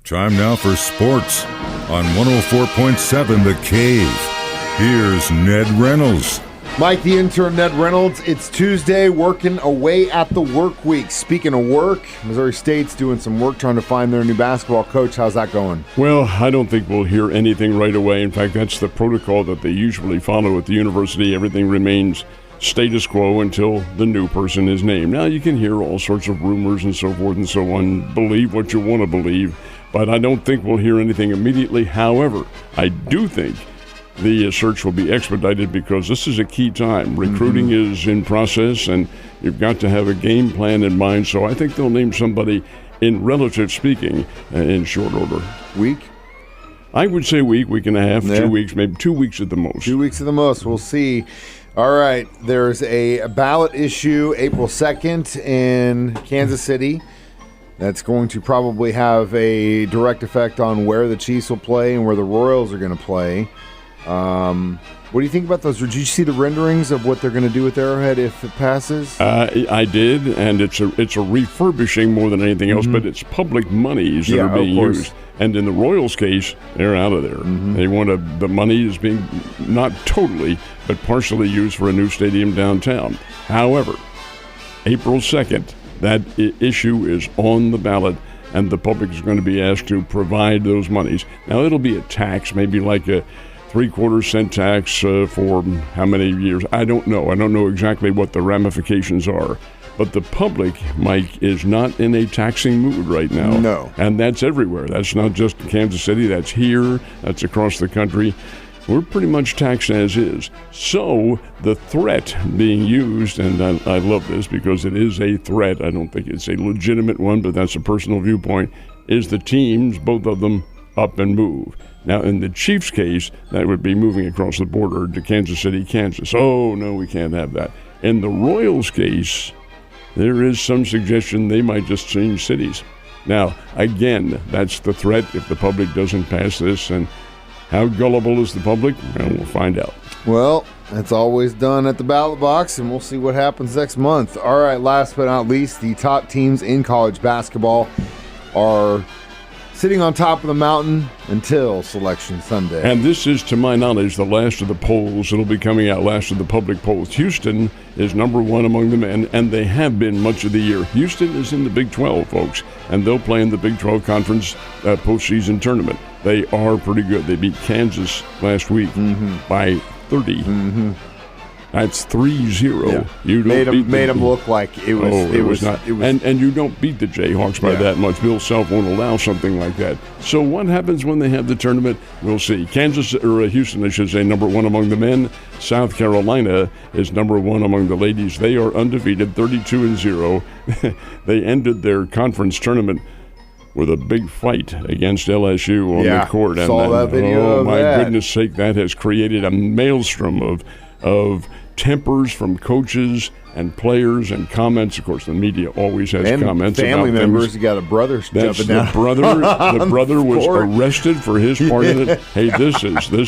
Time now for sports on 104.7 The Cave. Here's Ned Reynolds. Mike, the intern, Ned Reynolds. It's Tuesday, working away at the work week. Speaking of work, Missouri State's doing some work trying to find their new basketball coach. How's that going? Well, I don't think we'll hear anything right away. In fact, that's the protocol that they usually follow at the university. Everything remains status quo until the new person is named. Now, you can hear all sorts of rumors and so forth and so on. Believe what you want to believe, but I don't think we'll hear anything immediately. However, I do think the search will be expedited because this is a key time. Recruiting is in process, and you've got to have a game plan in mind. So I think they'll name somebody, in relative speaking, in short order. Week? I would say week and a half, 2 weeks, maybe 2 weeks at the most. 2 weeks at the most. We'll see. All right. There's a ballot issue April 2nd in Kansas City. That's going to probably have a direct effect on where the Chiefs will play and where the Royals are going to play. What do you think about those? Did you see the renderings of what they're going to do with Arrowhead if it passes? I did, and it's a refurbishing more than anything else, but it's public monies that are being used. And in the Royals case, they're out of there. They want the money is being not totally, but partially used for a new stadium downtown. However, April 2nd, that issue is on the ballot, and the public is going to be asked to provide those monies. Now, it'll be a tax, maybe like a 3/4 cent tax for how many years? I don't know. I don't know exactly what the ramifications are. But the public, Mike, is not in a taxing mood right now. No. And that's everywhere. That's not just in Kansas City. That's here. That's across the country. We're pretty much taxed as is. So the threat being used, and I love this because it is a threat. I don't think it's a legitimate one, but that's a personal viewpoint, is the teams, both of them, up and move. Now, in the Chiefs' case, that would be moving across the border to Kansas City, Kansas. Oh, no, we can't have that. In the Royals' case, there is some suggestion they might just change cities. Now, again, that's the threat if the public doesn't pass this. And how gullible is the public? Well, we'll find out. Well, it's always done at the ballot box, and we'll see what happens next month. All right, last but not least, the top teams in college basketball are sitting on top of the mountain until Selection Sunday. And this is, to my knowledge, the last of the polls. It'll be coming out, last of the public polls. Houston is number one among the men, and they have been much of the year. Houston is in the Big 12, folks, and they'll play in the Big 12 Conference postseason tournament. They are pretty good. They beat Kansas last week by 30. That's 3-0. Yeah. You don't made them look like it was. It was not. And you don't beat the Jayhawks by that much. Bill Self won't allow something like that. So what happens when they have the tournament? We'll see. Houston, I should say, number one among the men. South Carolina is number one among the ladies. They are undefeated, 32-0. They ended their conference tournament with a big fight against LSU on the court. Saw that video. Oh, my goodness sake, that has created a maelstrom of tempers from coaches and players and comments. Of course, the media always has and comments family about members. things. You got a brother jumping down. The brother was arrested for his part in it. Hey, this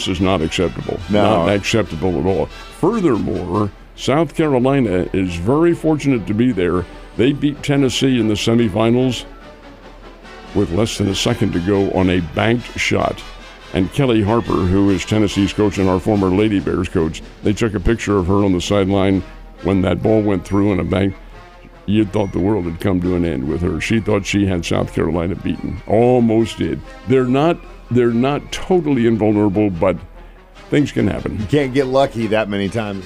is not acceptable. No. Not acceptable at all. Furthermore, South Carolina is very fortunate to be there. They beat Tennessee in the semifinals with less than a second to go on a banked shot. And Kelly Harper, who is Tennessee's coach and our former Lady Bears coach, they took a picture of her on the sideline when that ball went through in a bank. You thought the world had come to an end with her. She thought she had South Carolina beaten. Almost did. They're not totally invulnerable, but things can happen. You can't get lucky that many times.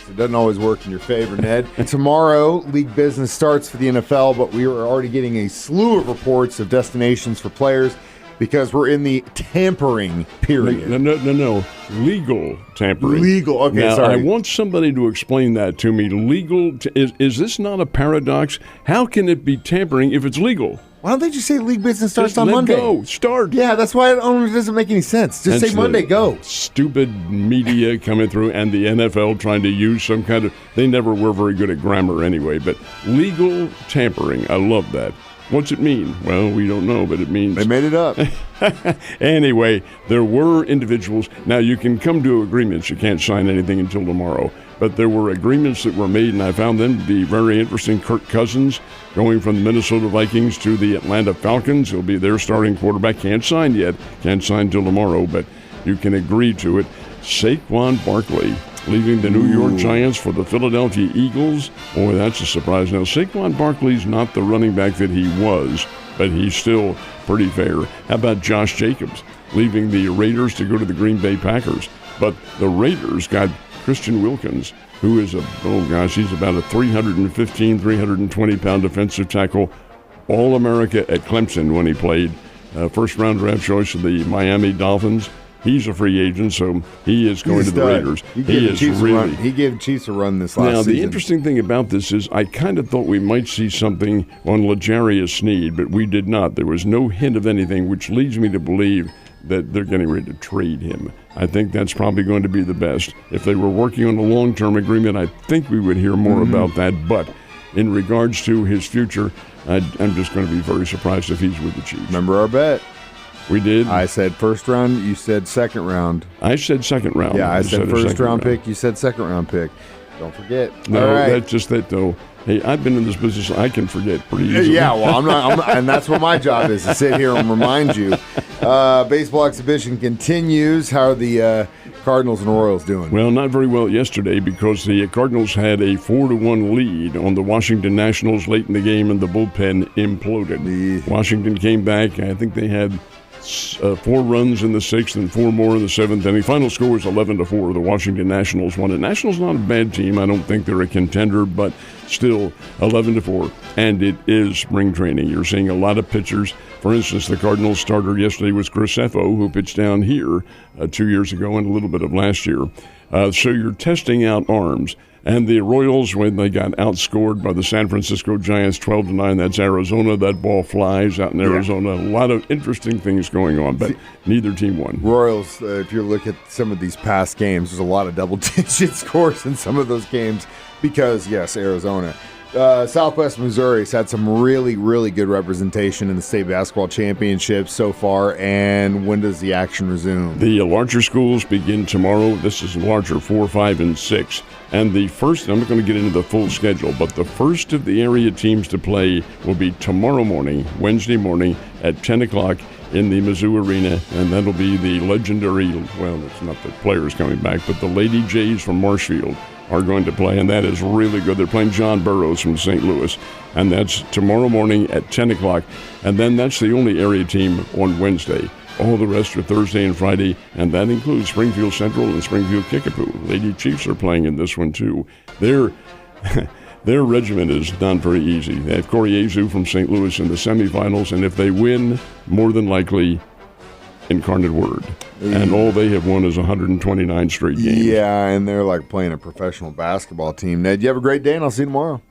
It doesn't always work in your favor, Ned. And tomorrow, league business starts for the NFL, but we are already getting a slew of reports of destinations for players because we're in the tampering period. No. Legal tampering. Legal. Okay, now, sorry. I want somebody to explain that to me. Legal. Is this not a paradox? How can it be tampering if it's legal? Why don't they just say league business starts just on Monday? Go. Start. Yeah, that's why it doesn't make any sense. Just say Monday, go. Stupid media coming through and the NFL trying to use some kind of... They never were very good at grammar anyway, but legal tampering, I love that. What's it mean? Well, we don't know, but it means... They made it up. Anyway, there were individuals. Now, you can come to agreements. You can't sign anything until tomorrow. but there were agreements that were made, and I found them to be very interesting. Kirk Cousins going from the Minnesota Vikings to the Atlanta Falcons. He'll be their starting quarterback. Can't sign yet. Can't sign till tomorrow, but you can agree to it. Saquon Barkley leaving the New York Giants for the Philadelphia Eagles. Boy, that's a surprise. Now, Saquon Barkley's not the running back that he was, but he's still pretty fair. How about Josh Jacobs leaving the Raiders to go to the Green Bay Packers? But the Raiders got Christian Wilkins, who is he's about a 315, 320-pound defensive tackle, All-America at Clemson when he played. First-round draft choice of the Miami Dolphins. He's a free agent, so he is going to the Raiders. He gave the Chiefs a run this last season. Now, the interesting thing about this is I kind of thought we might see something on L'Jarius Sneed, but we did not. There was no hint of anything, which leads me to believe that they're getting ready to trade him. I think that's probably going to be the best. If they were working on a long-term agreement, I think we would hear more about that. But in regards to his future, I'm just going to be very surprised if he's with the Chiefs. Remember our bet? We did. I said first round. You said second round. I said second round. Yeah, I said first round pick. You said second round pick. Don't forget. No, all right. That's just that though. Hey, I've been in this business. I can forget pretty easily. Yeah, well, I'm not, and that's what my job is, to sit here and remind you. Baseball exhibition continues. How are the Cardinals and Royals doing? Well, not very well yesterday because the Cardinals had a 4-1 lead on the Washington Nationals late in the game, and the bullpen imploded. Washington came back. I think they had 4 runs in the 6th and 4 more in the 7th inning. Final score was 11-4. The Washington Nationals won it. Nationals not a bad team. I don't think they're a contender, but still 11-4. And it is spring training. You're seeing a lot of pitchers. For instance, the Cardinals starter yesterday was Graceffo, who pitched down here 2 years ago and a little bit of last year. So you're testing out arms. And the Royals, when they got outscored by the San Francisco Giants 12-9, that's Arizona. That ball flies out in Arizona. A lot of interesting things going on, but neither team won. Royals, if you look at some of these past games, there's a lot of double-digit scores in some of those games because, yes, Arizona. Southwest Missouri's had some really, really good representation in the state basketball championship so far. And when does the action resume? The larger schools begin tomorrow. This is larger, 4, 5, and 6. And the first, I'm not going to get into the full schedule, but the first of the area teams to play will be tomorrow morning, Wednesday morning at 10 o'clock in the Mizzou Arena. And that'll be the legendary, well, it's not the players coming back, but the Lady Jays from Marshfield are going to play, and that is really good. They're playing John Burroughs from St. Louis, and that's tomorrow morning at 10 o'clock. And then that's the only area team on Wednesday. All the rest are Thursday and Friday, and that includes Springfield Central and Springfield Kickapoo. Lady Chiefs are playing in this one, too. Their regimen is not very easy. They have Corey Azu from St. Louis in the semifinals, and if they win, more than likely, Incarnate Word. And all they have won is 129 straight games. Yeah, and they're like playing a professional basketball team. Ned, you have a great day, and I'll see you tomorrow.